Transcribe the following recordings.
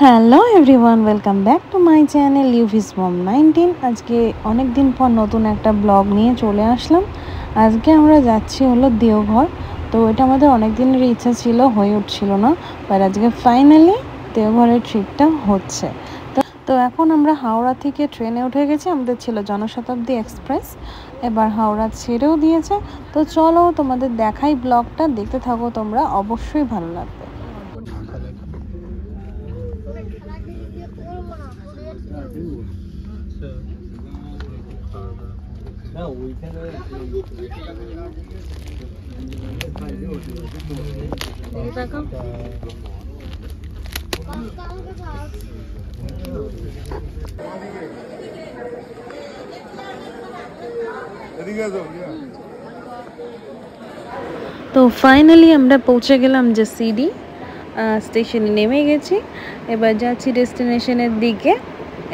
Hello everyone, welcome back to my channel ইউভিস মম 19। আজকে অনেক দিন পর নতুন একটা ব্লগ নিয়ে চলে আসলাম। আজকে আমরা যাচ্ছি হলো দেওঘর। তো এটা আমাদের অনেক দিনের ইচ্ছা ছিল, হয়ে উঠছিল না, বাট আজকে ফাইনালি দেওঘরের ট্রিপটা হচ্ছে। তো এখন আমরা হাওড়া থেকে ট্রেনে উঠে গেছি। আমাদের ছিল জনশতাব্দী এক্সপ্রেস, এবার হাওড়া ছেড়েও দিয়েছে। তো চলো তোমাদের দেখাই, ব্লগটা দেখতে থাকো তোমরা, অবশ্যই ভালো লাগবে। তো ফাইনালি আমরা পৌঁছে গেলাম যে সিডি স্টেশনে, নেমে গেছি। এবার যাচ্ছি ডেস্টিনেশনের দিকে।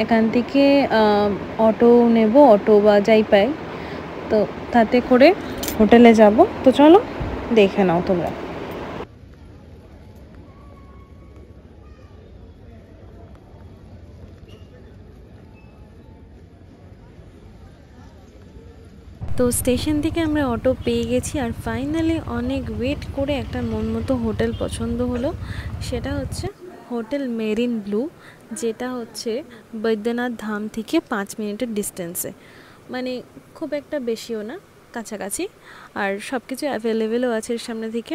এখান থেকে অটো নেব, অটো বা যাই পাই, তো তাতে করে হোটেলে যাব। তো চলো দেখে নাও তোমরা। তো স্টেশন থেকে আমরা অটো পেয়ে গেছি, আর ফাইনালি অনেক ওয়েট করে একটা মন মতো হোটেল পছন্দ হলো। সেটা হচ্ছে হোটেল মেরিন ব্লু, যেটা হচ্ছে বৈদ্যনাথ ধাম থেকে 5 মিনিটের ডিস্টেন্সে, মানে খুব একটা বেশিও না, কাছাকাছি। আর সব কিছু অ্যাভেলেবেলও আছে এর সামনে থেকে,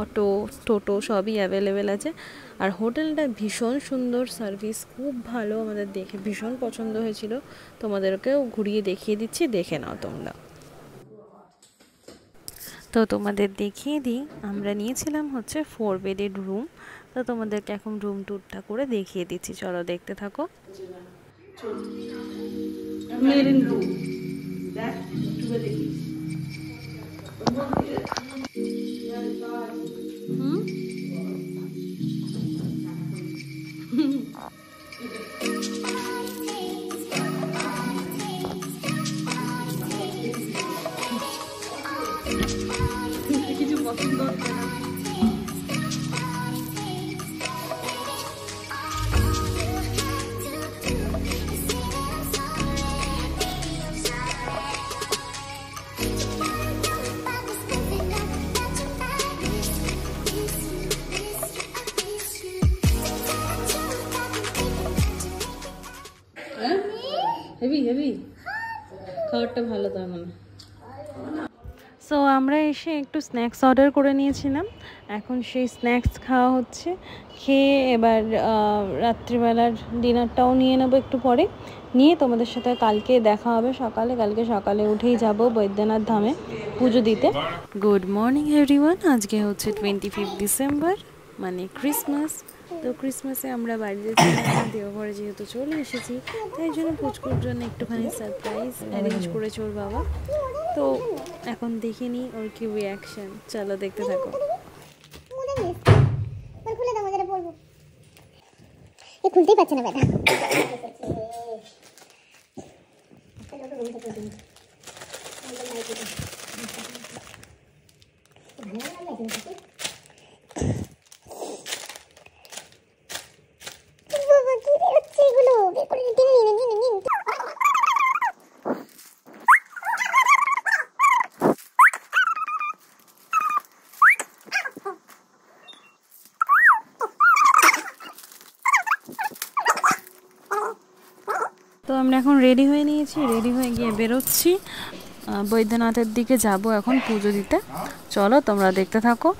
অটো টোটো সবই অ্যাভেলেবেল আছে। আর হোটেলটা ভীষণ সুন্দর, সার্ভিস খুব ভালো, আমাদের দেখে ভীষণ পছন্দ হয়েছিল। তোমাদেরকেও ঘুরিয়ে দেখিয়ে দিচ্ছি, দেখে নাও তোমরা। তো তোমাদের দেখিয়ে দিই, আমরা নিয়েছিলাম হচ্ছে 4 বেডের রুম। তো তোমাদেরকে এখন রুম ট্যুরটা করে দেখিয়ে দিচ্ছি, চলো দেখতে থাকো। কিছু পছন্দ হচ্ছে না। হেভি হেভি খাবারটা ভালো, তার মানে। সো আমরা এসে একটু স্ন্যাক্স অর্ডার করে নিয়েছিলাম, এখন সেই স্ন্যাক্স খাওয়া হচ্ছে। খেয়ে এবার রাত্রিবেলার ডিনারটাও নিয়ে নেবো একটু পরে, নিয়ে তোমাদের সাথে কালকে দেখা হবে সকালে। কালকে সকালে উঠেই যাব বৈদ্যনাথ ধামে পুজো দিতে। গুড মর্নিং এভরিওয়ান, আজকে হচ্ছে 25 ডিসেম্বর, মানে ক্রিসমাস। তো ক্রিসমাসে আমরা বাড়িতে ছিলাম, দেওঘরে যেহেতু চলে এসেছি, তাই জন্য পুচকুর জন্য একটুখানি সারপ্রাইজ অ্যারেঞ্জ করেছে ওর বাবা। তো এখন দেখিনি ওর কি রিয়াকশন, চলো দেখতে থাকো। খুলতেই পারছে না ব্যাটা। তো আমরা এখন রেডি হয়ে নিয়েছি, রেডি হয়ে গিয়ে বেরোচ্ছি, বৈদ্যনাথের দিকে যাব এখন পুজো দিতে। চলো তোমরা দেখতে থাকো।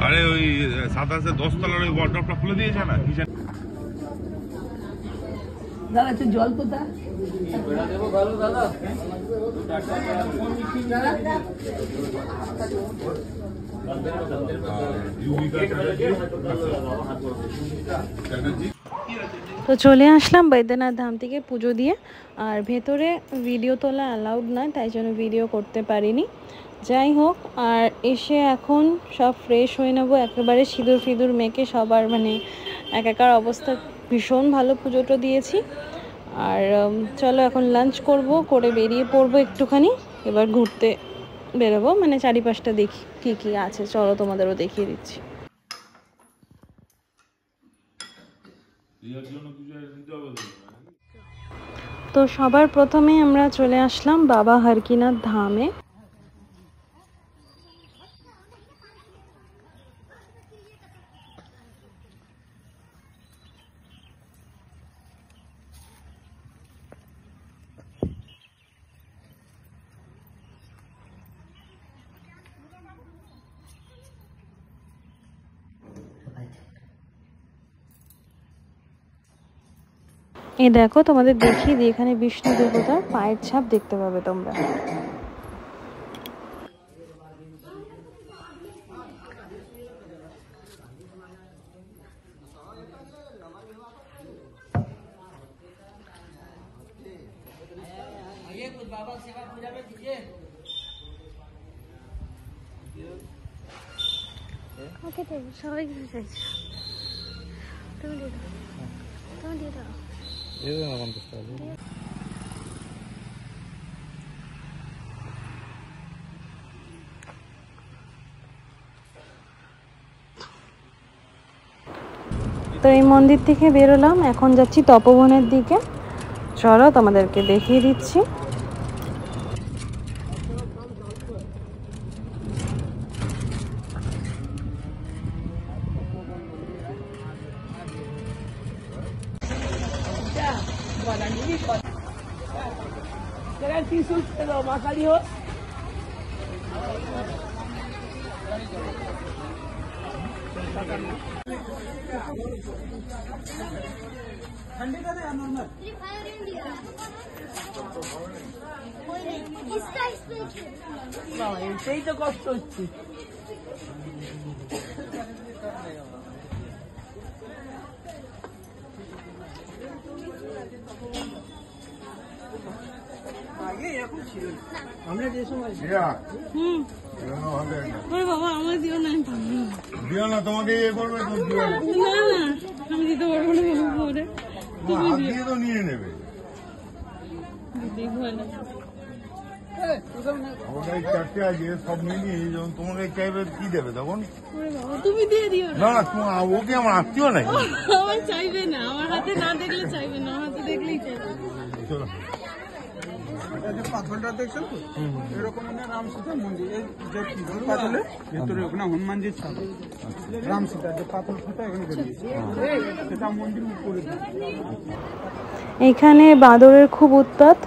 আরে ওই 27-10 তলার ওই ওয়ার্ডরোবটা খুলে দিয়েছে না কিচেন। দাদা একটু জল কোথায়? দাদা তো চলে আসলাম বৈদ্যনাথ ধাম থেকে পুজো দিয়ে। আর ভেতরে ভিডিও তোলা অ্যালাউড নয়, তাই জন্য ভিডিও করতে পারিনি। যাই হোক, আর এসে এখন সব ফ্রেশ হয়ে নেবো একেবারে, সিঁদুর ফিঁদুর মেখে সবার মানে একাকার অবস্থা। ভীষণ ভালো পুজোটা দিয়েছি। আর চলো এখন লাঞ্চ করব, করে বেরিয়ে পড়বো একটুখানি। এবার ঘুরতে বেরোবো, মানে চারিপাশটা দেখি কী কী আছে। চলো তোমাদেরও দেখিয়ে দিচ্ছি। তো সবার প্রথমে আমরা চলে আসলাম বাবা হরকিনাথ ধামে। এই দেখো, তোমাদের দেখিয়ে দিই, এখানে বিষ্ণু দেবতার পায়ের ছাপ দেখতে পাবে তোমরা। সবাই কিছু চাইছে, তুমি দিয়ে দাও, তুমি দিয়ে দাও। তো এই মন্দির থেকে বেরোলাম, এখন যাচ্ছি তপবনের দিকে। চলো তোমাদেরকে দেখিয়ে দিচ্ছি। সেই তো কষ্ট হচ্ছে। আমরা যে সময় বাবা আমার দিও না, দিও না, তোমাকে ইয়ে করবে তো দিও না। না না, আমি দিতে পারবো না পরে, হাত দিয়ে তো নিয়ে নেবে। দেখবো না। আমাদের এই চারটে আছে, সব মিলিয়ে যখন তোমাকে চাইবে কি দেবে তখন? তুমি দিয়ে দিও না না, ওকে আমার আত্মীয় নাই। আমার চাইবে না, আমার হাতে না দেখলে চাইবে না, আমার হাতে দেখলেই চাইবে। চলো, পাথরটা দেখছো তো, এরকম রাম সীতা মন্দির, এই যে পাথরের ভেতরে ওখানে হনুমানজির ছাপ, রাম সীতা যে পাথর ফোটা এখানে বেরিয়েছে, সেটা মন্দির উপরে। এখানে বাঁদরের খুব উৎপাত।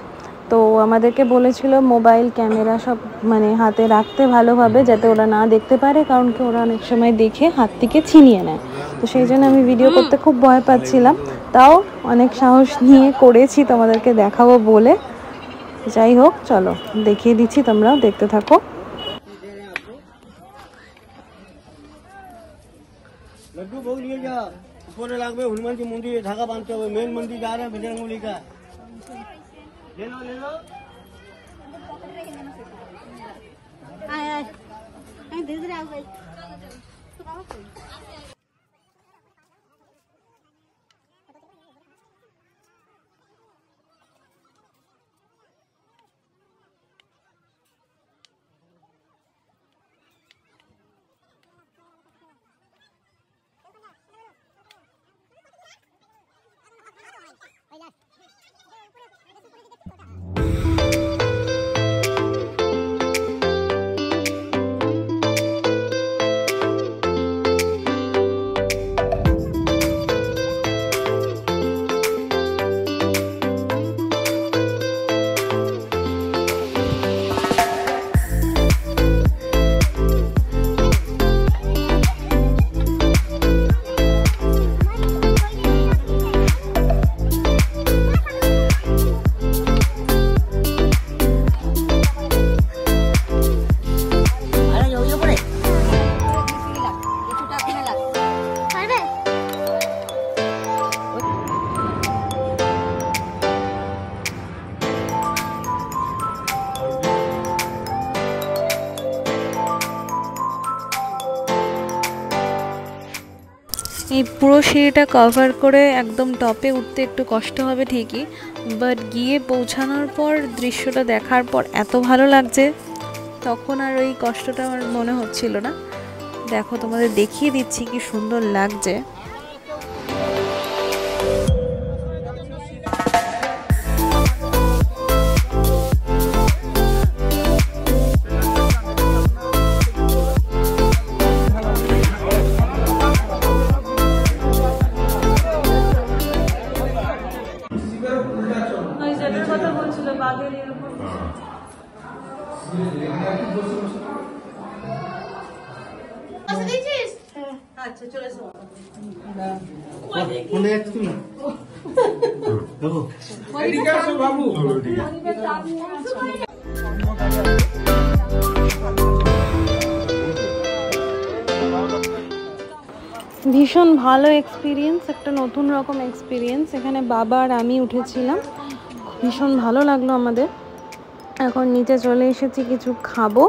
তো আমাদেরকে বলেছিল মোবাইল ক্যামেরা সব মানে হাতে রাখতে ভালোভাবে, যাতে ওরা না দেখতে পারে, কারণ কি ওরা অনেক সময় দেখে হাত থেকে ছিনিয়ে নেয়। তো সেই জন্য আমি ভিডিও করতে খুব ভয় পাচ্ছিলাম, তাও অনেক সাহস নিয়ে করেছি তোমাদেরকে দেখাবো বলে। যাই হোক, চলো দেখিয়ে দিচ্ছি, তোমরাও দেখতে থাকো। लड्डू भोग लिए जा, ऊपर लागবে हनुमान जी मंदिर ढाका बांधते हुए मेन मंदिर जा रहे हैं बजरंगबली का। ले लो ले लो। आय धीरे धीरे आओ भाई। এই পুরো সিঁড়িটা কভার করে একদম টপে উঠতে একটু কষ্ট হবে ঠিকই, বাট গিয়ে পৌঁছানোর পর দৃশ্যটা দেখার পর এত ভালো লাগছে, তখন আর ওই কষ্টটা আমার মনে হচ্ছিল না। দেখো তোমাদের দেখিয়ে দিচ্ছি কি সুন্দর লাগছে। কথা বলছিল বাঘের এরকম আচ্ছা চলে এসো। কোনে যাচ্ছ তুমি? দেখো এদিকে আসো বাবু। ভীষণ ভালো এক্সপিরিয়েন্স, একটা নতুন রকম এক্সপিরিয়েন্স। এখানে বাবা আর আমি উঠেছিলাম, ভীষণ ভালো লাগলো আমাদের। এখন নিচে চলে এসেছি, কিছু খাবো,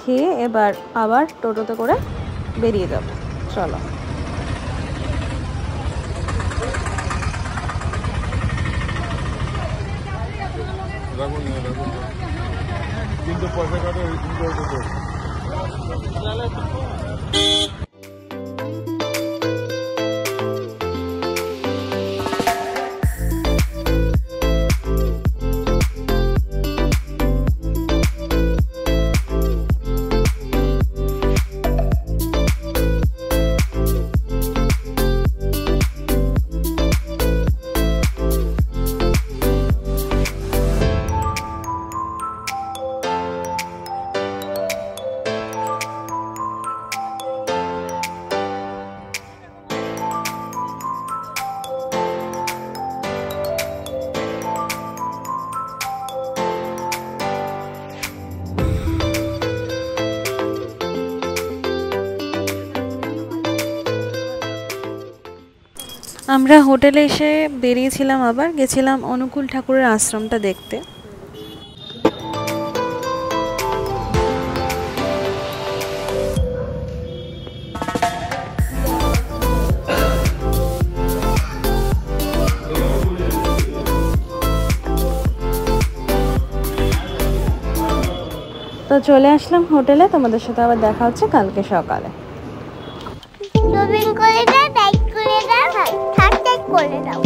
খেয়ে এবার আবার টোটোতে করে বেরিয়ে যাব। চলো। কিন্তু পয়সা কাটে আমরা হোটেলে এসে বেরিয়েছিলাম, আবার গেছিলাম অনুকূল ঠাকুরের আশ্রমটা দেখতে। তো চলে আসলাম হোটেলে, তোমাদের সাথে আবার দেখা হচ্ছে কালকে সকালে। করে দাও, লাইক করে দাও, সাবস্ক্রাইব করে দাও।